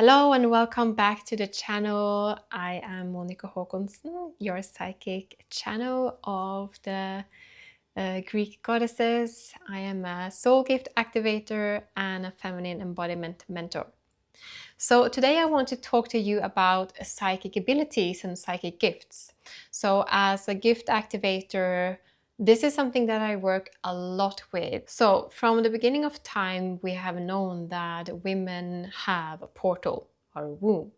Hello and welcome back to the channel. I am Monica Håkonsen, your psychic channel of the Greek goddesses. I am a soul gift activator and a feminine embodiment mentor. So today I want to talk to you about psychic abilities and psychic gifts. So as a gift activator, this is something that I work a lot with. So from the beginning of time, we have known that women have a portal or a womb.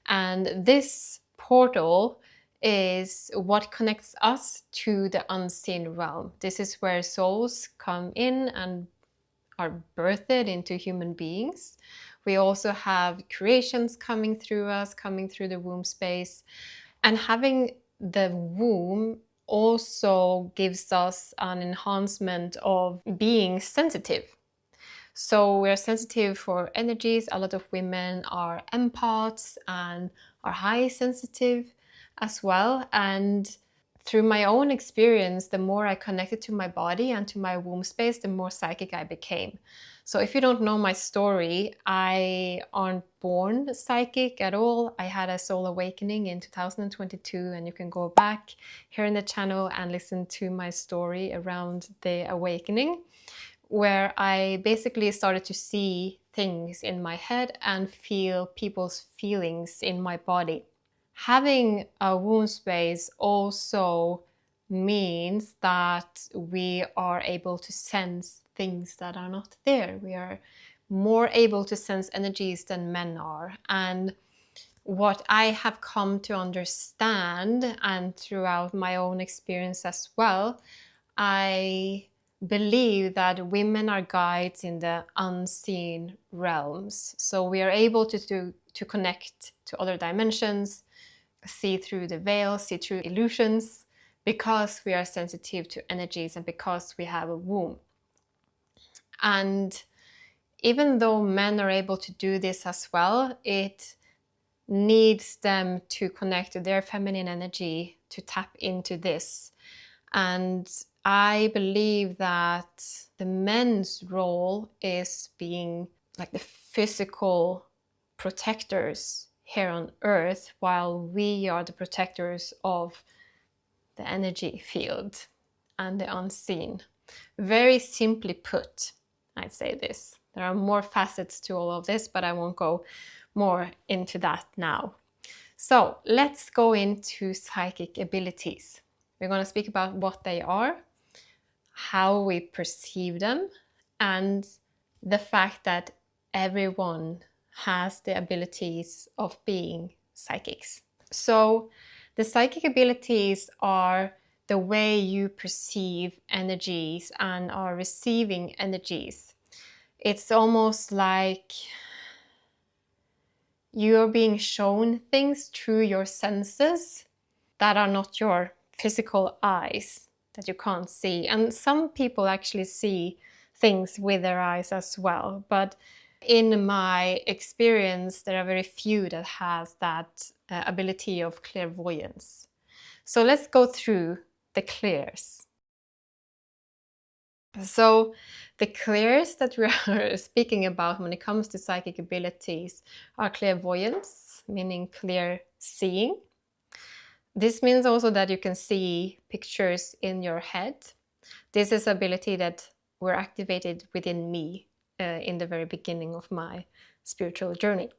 And this portal is what connects us to the unseen realm. This is where souls come in and are birthed into human beings. We also have creations coming through us, coming through the womb space. And having the womb also gives us an enhancement of being sensitive. So we're sensitive for energies. A lot of women are empaths and are high sensitive as well. And through my own experience, the more I connected to my body and to my womb space, the more psychic I became. So if you don't know my story, I aren't born psychic at all. I had a soul awakening in 2022, and you can go back here in the channel and listen to my story around the awakening, where I basically started to see things in my head and feel people's feelings in my body. Having a womb space also means that we are able to sense things that are not there. We are more able to sense energies than men are. And what I have come to understand, and throughout my own experience as well, I believe that women are guides in the unseen realms. So we are able to connect to other dimensions, see through the veil, see through illusions, because we are sensitive to energies and because we have a womb. And even though men are able to do this as well, it needs them to connect to their feminine energy to tap into this. And I believe that the men's role is being like the physical protectors here on earth, while we are the protectors of the energy field and the unseen. Very simply put, I'd say this. There are more facets to all of this, but I won't go more into that now. So let's go into psychic abilities. We're going to speak about what they are, how we perceive them, and the fact that everyone has the abilities of being psychics. So the psychic abilities are the way you perceive energies and are receiving energies. It's almost like you're being shown things through your senses that are not your physical eyes, that you can't see. And some people actually see things with their eyes as well. But in my experience, there are very few that has that ability of clairvoyance. So let's go through the clairs. So the clairs that we are speaking about when it comes to psychic abilities are clairvoyance, meaning clear seeing. This means also that you can see pictures in your head. This is an ability that were activated within me in the very beginning of my spiritual journey.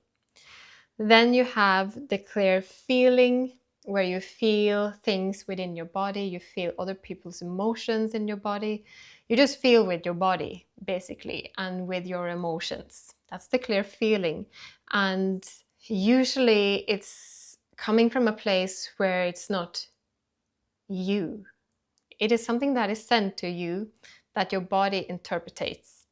Then you have the clear feeling, where you feel things within your body, you feel other people's emotions in your body. You just feel with your body, basically, and with your emotions. That's the clear feeling. And usually it's coming from a place where it's not you. It is something that is sent to you that your body interprets.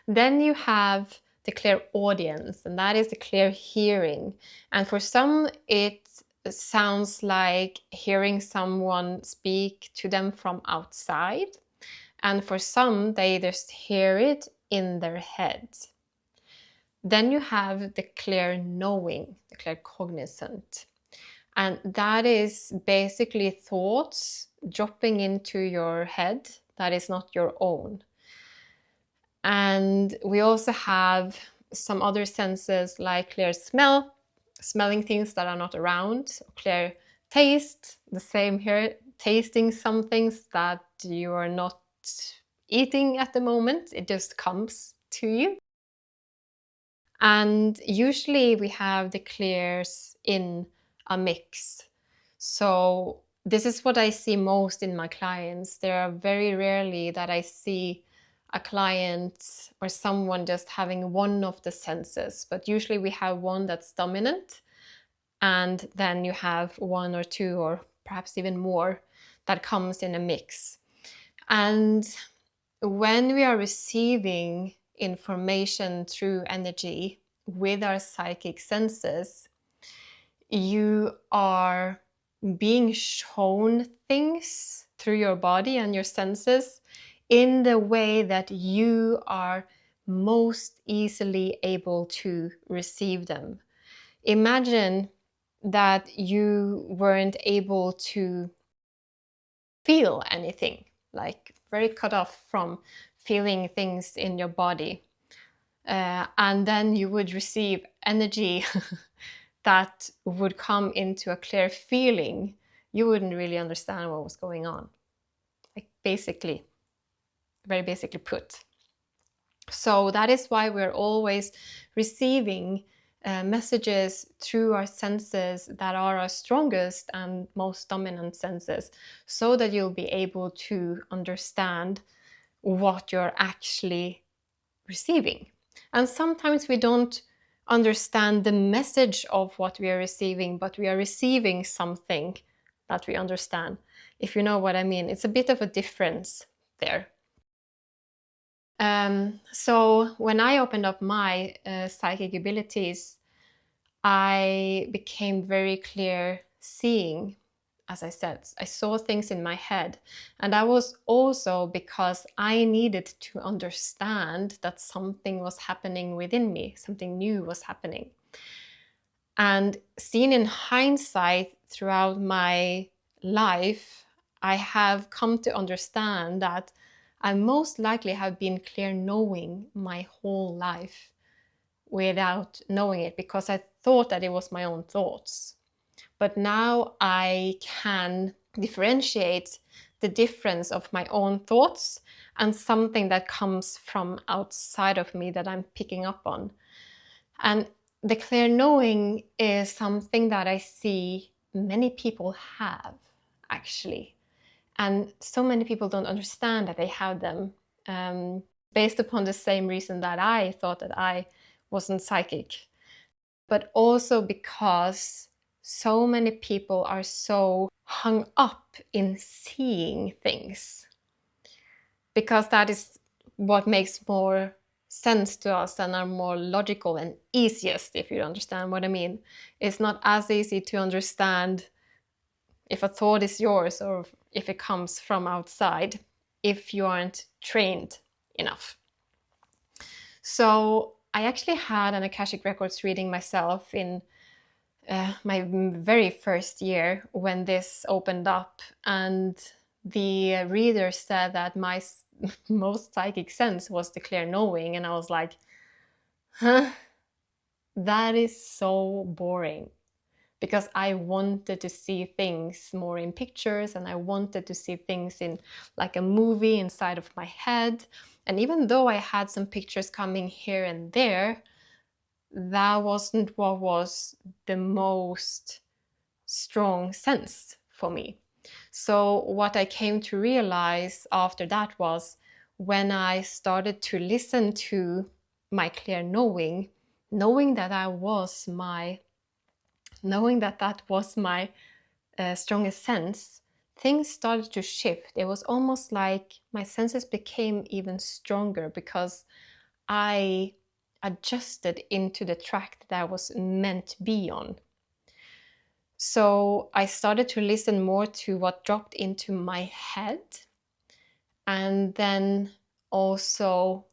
Then you have the clear audience, and that is the clear hearing. And for some, it sounds like hearing someone speak to them from outside. And for some, they just hear it in their head. Then you have the clear knowing, the clear cognizant. And that is basically thoughts dropping into your head that is not your own. And we also have some other senses like clear smell, smelling things that are not around, clear taste, the same here, tasting some things that you are not eating at the moment, it just comes to you. And usually we have the clears in a mix. So this is what I see most in my clients. There are very rarely that I see a client or someone just having one of the senses, but usually we have one that's dominant, and then you have one or two or perhaps even more that comes in a mix. And when we are receiving information through energy with our psychic senses, you are being shown things through your body and your senses in the way that you are most easily able to receive them. Imagine that you weren't able to feel anything, like very cut off from feeling things in your body. And then you would receive energy that would come into a clear feeling. You wouldn't really understand what was going on. Like basically, very basically put. So that is why we're always receiving messages through our senses that are our strongest and most dominant senses, so that you'll be able to understand what you're actually receiving. And sometimes we don't understand the message of what we are receiving, but we are receiving something that we understand. If you know what I mean, it's a bit of a difference there. So when I opened up my psychic abilities, I became very clear seeing. As I said, I saw things in my head, and that was also because I needed to understand that something was happening within me, something new was happening. And seen in hindsight throughout my life, I have come to understand that I most likely have been clear knowing my whole life without knowing it, because I thought that it was my own thoughts. But now I can differentiate the difference of my own thoughts and something that comes from outside of me that I'm picking up on. And the clear knowing is something that I see many people have, actually. And so many people don't understand that they have them, based upon the same reason that I thought that I wasn't psychic. But also because so many people are so hung up in seeing things, because that is what makes more sense to us and are more logical and easiest, if you understand what I mean. It's not as easy to understand if a thought is yours or if it comes from outside, if you aren't trained enough. So I actually had an Akashic Records reading myself in my very first year when this opened up, and the reader said that my most psychic sense was the clear knowing, and I was like, huh, that is so boring, because I wanted to see things more in pictures, and I wanted to see things in like a movie inside of my head. And even though I had some pictures coming here and there, that wasn't what was the most strong sense for me. So what I came to realize after that was, when I started to listen to my clear knowing, knowing that that was my strongest sense, things started to shift. It was almost like my senses became even stronger, because I adjusted into the track that I was meant to be on. So I started to listen more to what dropped into my head, and then also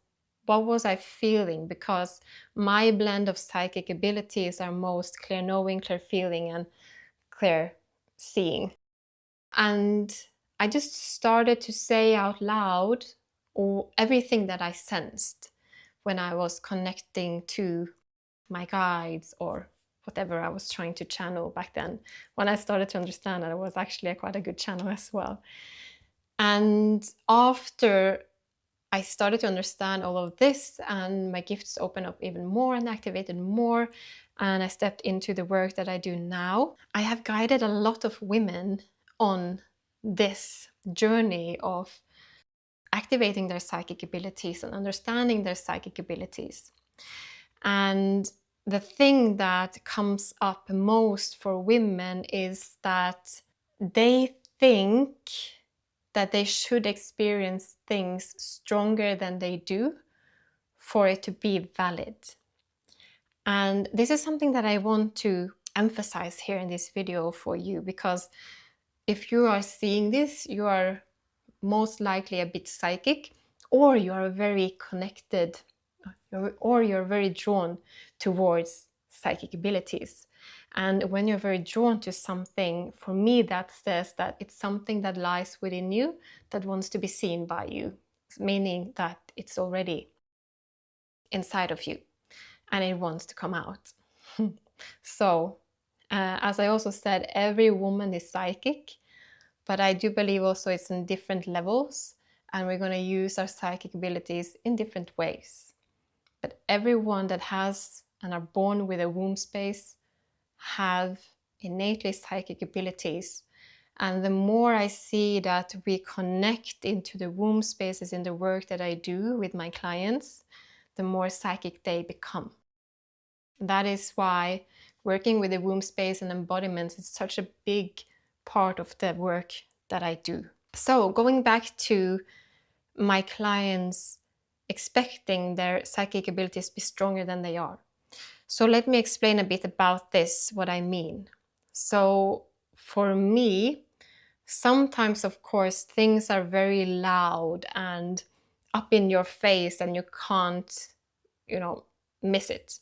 what was I feeling, because my blend of psychic abilities are most clear knowing, clear feeling, and clear seeing. And I just started to say out loud everything that I sensed. when I was connecting to my guides or whatever I was trying to channel back then, when I started to understand that it was actually quite a good channel as well. And after I started to understand all of this and my gifts opened up even more and activated more, and I stepped into the work that I do now, I have guided a lot of women on this journey of activating their psychic abilities and understanding their psychic abilities. And the thing that comes up most for women is that they think that they should experience things stronger than they do for it to be valid. And this is something that I want to emphasize here in this video for you, because if you are seeing this, you are most likely a bit psychic, or you are very connected, or you're very drawn towards psychic abilities. And when you're very drawn to something, for me, that says that it's something that lies within you that wants to be seen by you, meaning that it's already inside of you and it wants to come out. So, as I also said, every woman is psychic, but I do believe also it's in different levels, and we're going to use our psychic abilities in different ways. But everyone that has and are born with a womb space have innately psychic abilities. And the more I see that we connect into the womb spaces in the work that I do with my clients, the more psychic they become. That is why working with the womb space and embodiments is such a big part of the work that I do. So going back to my clients expecting their psychic abilities to be stronger than they are. So let me explain a bit about this, what I mean. So for me, sometimes, of course, things are very loud and up in your face and you can't, miss it.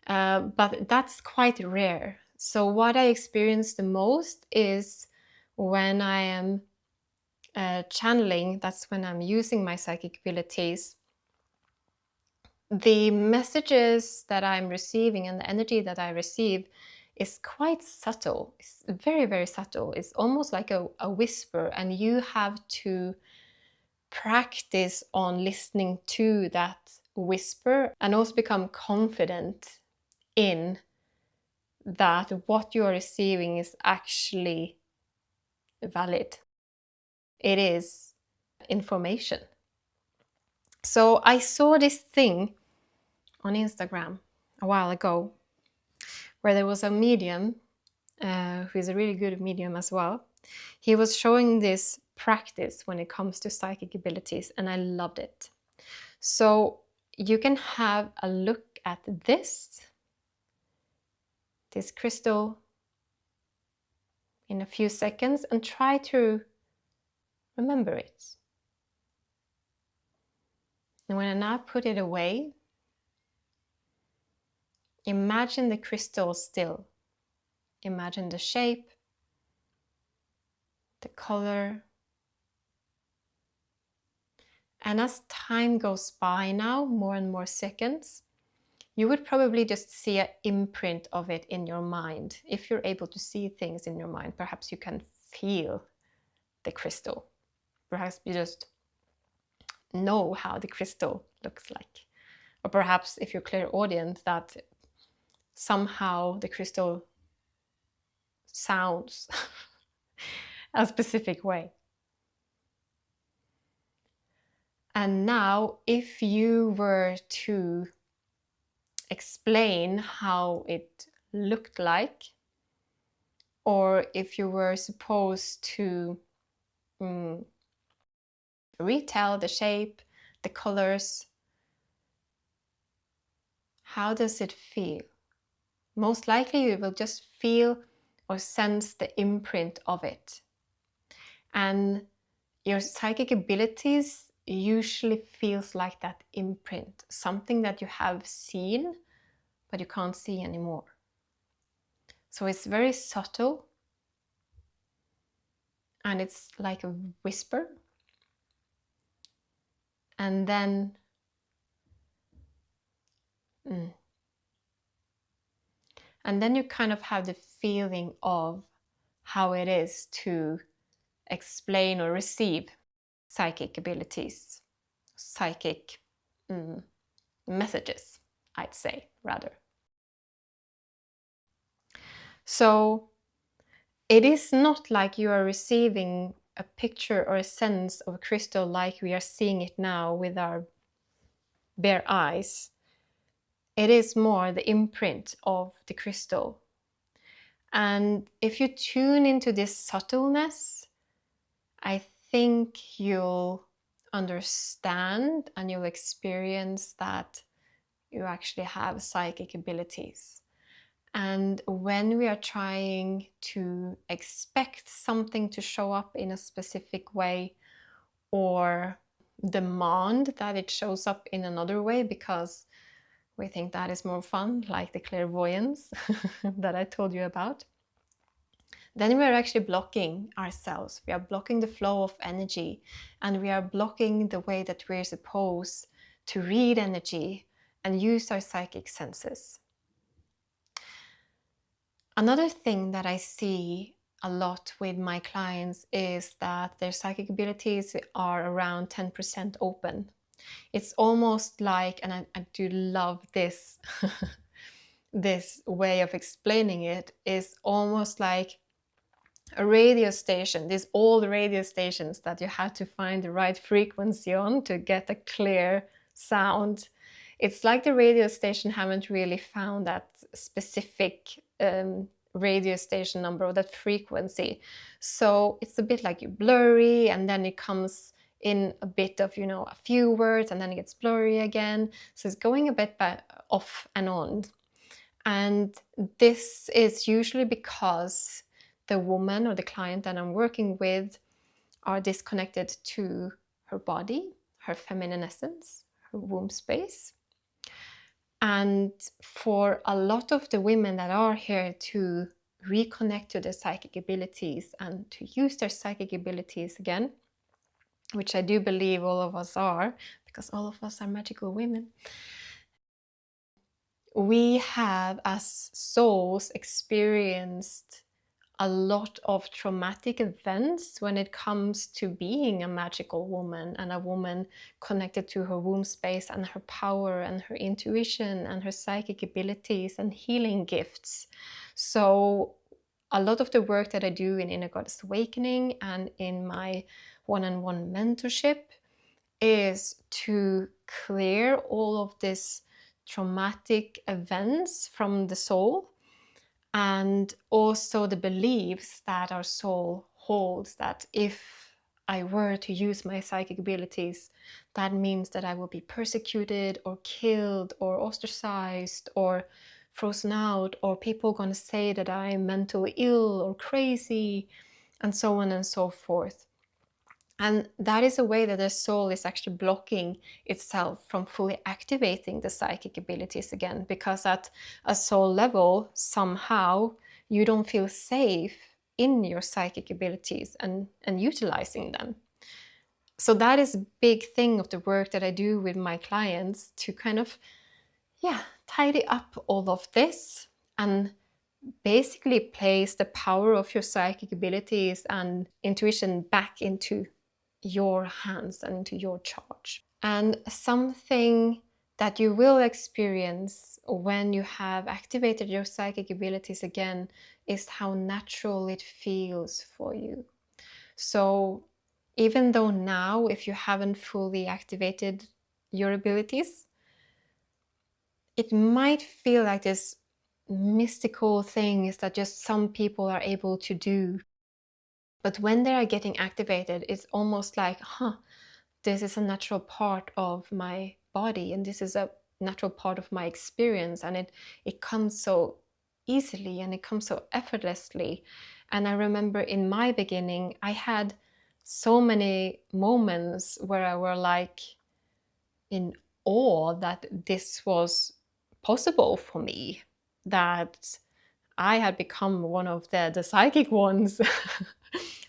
But that's quite rare. So what I experience the most is when I am channeling, that's when I'm using my psychic abilities. The messages that I'm receiving and the energy that I receive is quite subtle. It's very, very subtle. It's almost like a whisper, and you have to practice on listening to that whisper and also become confident in that what you are receiving is actually valid. It is information. So I saw this thing on Instagram a while ago where there was a medium who is a really good medium as well. He was showing this practice when it comes to psychic abilities, and I loved it. So you can have a look at this crystal in a few seconds and try to remember it. And when I now put it away, imagine the crystal still. Imagine the shape, the color. And as time goes by now, more and more seconds, you would probably just see an imprint of it in your mind. If you're able to see things in your mind, perhaps you can feel the crystal. Perhaps you just know how the crystal looks like. Or perhaps if you're clairaudient, that somehow the crystal sounds a specific way. And now, if you were to explain how it looked like, or if you were supposed to retell the shape, the colors, how does it feel? Most likely you will just feel or sense the imprint of it. And your psychic abilities usually feels like that imprint, something that you have seen but you can't see anymore. So it's very subtle, and it's like a whisper. And then And then you kind of have the feeling of how it is to explain or receive psychic abilities, psychic messages, I'd say, rather. So it is not like you are receiving a picture or a sense of a crystal like we are seeing it now with our bare eyes. It is more the imprint of the crystal. And if you tune into this subtleness, I think you'll understand and you'll experience that you actually have psychic abilities. And when we are trying to expect something to show up in a specific way or demand that it shows up in another way because we think that is more fun, like the clairvoyance that I told you about, then we are actually blocking ourselves. We are blocking the flow of energy, and we are blocking the way that we're supposed to read energy and use our psychic senses. Another thing that I see a lot with my clients is that their psychic abilities are around 10% open. It's almost like, and I do love this, this way of explaining it, is almost like a radio station, these old radio stations that you have to find the right frequency on to get a clear sound. It's like the radio station haven't really found that specific radio station number or that frequency. So it's a bit like you're blurry, and then it comes in a bit of, a few words, and then it gets blurry again. So it's going a bit off and on. And this is usually because the woman or the client that I'm working with are disconnected to her body, her feminine essence, her womb space. And for a lot of the women that are here to reconnect to their psychic abilities and to use their psychic abilities again, which I do believe all of us are, because all of us are magical women, we have as souls experienced a lot of traumatic events when it comes to being a magical woman and a woman connected to her womb space and her power and her intuition and her psychic abilities and healing gifts. So a lot of the work that I do in Inner Goddess Awakening and in my one-on-one mentorship is to clear all of these traumatic events from the soul, and also the beliefs that our soul holds, that if I were to use my psychic abilities, that means that I will be persecuted or killed or ostracized or frozen out, or people going to say that I'm mentally ill or crazy, and so on and so forth. And that is a way that the soul is actually blocking itself from fully activating the psychic abilities again, because at a soul level, somehow you don't feel safe in your psychic abilities and utilizing them. So that is a big thing of the work that I do with my clients, to kind of, tidy up all of this and basically place the power of your psychic abilities and intuition back into your hands and into your charge. And something that you will experience when you have activated your psychic abilities again is how natural it feels for you. So even though now, if you haven't fully activated your abilities, it might feel like this mystical things that just some people are able to do. But when they are getting activated, it's almost like, this is a natural part of my body, and this is a natural part of my experience, and it comes so easily and it comes so effortlessly. And I remember in my beginning, I had so many moments where I were like in awe that this was possible for me, that I had become one of the psychic ones.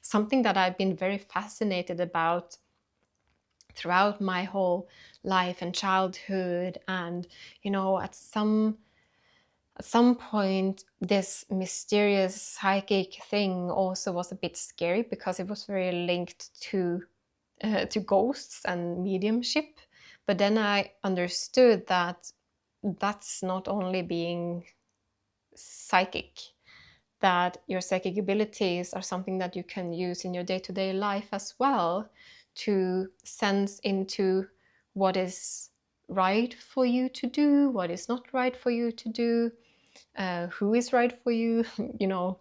Something that I've been very fascinated about throughout my whole life and childhood, and you know, at some point this mysterious psychic thing also was a bit scary, because it was very linked to ghosts and mediumship. But then I understood that that's not only being psychic, that your psychic abilities are something that you can use in your day-to-day life as well, to sense into what is right for you to do, what is not right for you to do, who is right for you. You know,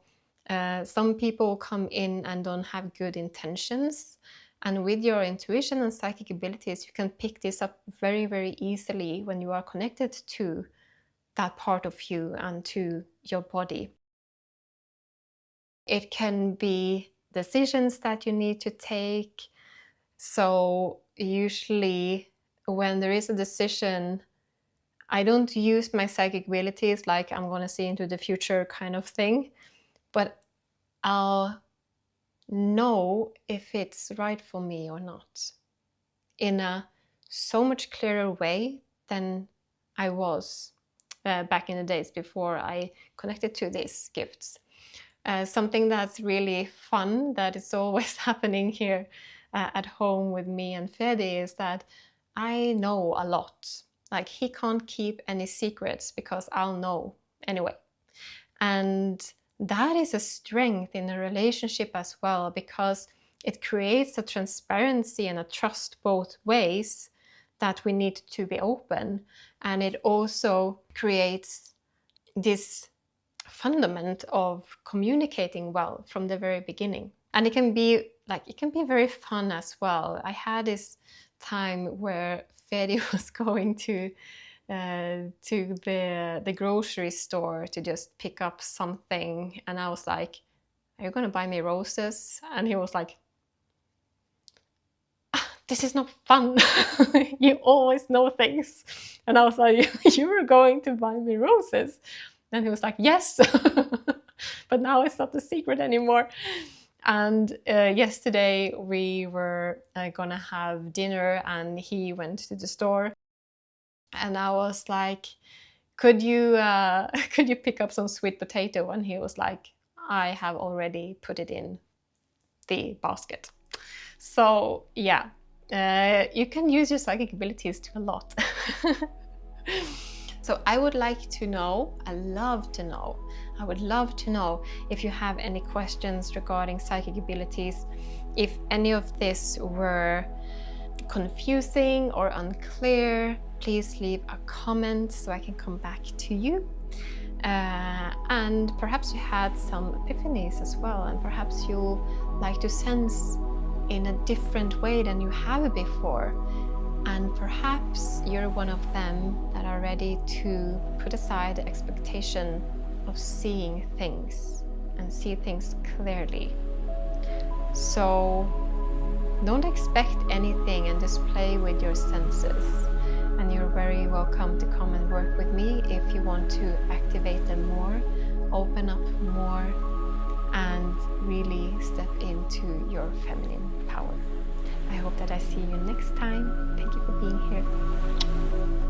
some people come in and don't have good intentions, and with your intuition and psychic abilities, you can pick this up very, very easily when you are connected to that part of you and to your body. It can be decisions that you need to take. So usually when there is a decision, I don't use my psychic abilities like I'm going to see into the future kind of thing, but I'll know if it's right for me or not in a so much clearer way than I was back in the days before I connected to these gifts. Something that's really fun, that is always happening here at home with me and 𝐸∨ is that I know a lot. Like, he can't keep any secrets because I'll know anyway. And that is a strength in a relationship as well, because it creates a transparency and a trust both ways that we need to be open. And it also creates this fundament of communicating well from the very beginning. And it can be very fun as well. I had this time where 𝐸∨ was going to the grocery store to just pick up something, and I was like, "Are you gonna buy me roses?" And he was like, "This is not fun. You always know things." And I was like, "You were going to buy me roses?" And he was like, "Yes." But now it's not a secret anymore. And yesterday we were gonna have dinner, and he went to the store, and I was like, could you pick up some sweet potato? And he was like, "I have already put it in the basket." So yeah, you can use your psychic abilities to a lot. So I would like to know, I would love to know if you have any questions regarding psychic abilities. If any of this were confusing or unclear, please leave a comment so I can come back to you. And perhaps you had some epiphanies as well, and perhaps you'll like to sense in a different way than you have before. And perhaps you're one of them that are ready to put aside the expectation of seeing things and see things clearly. So don't expect anything and just play with your senses. And you're very welcome to come and work with me if you want to activate them more, open up more, and really step into your feminine power. I hope that I see you next time. Thank you for being here.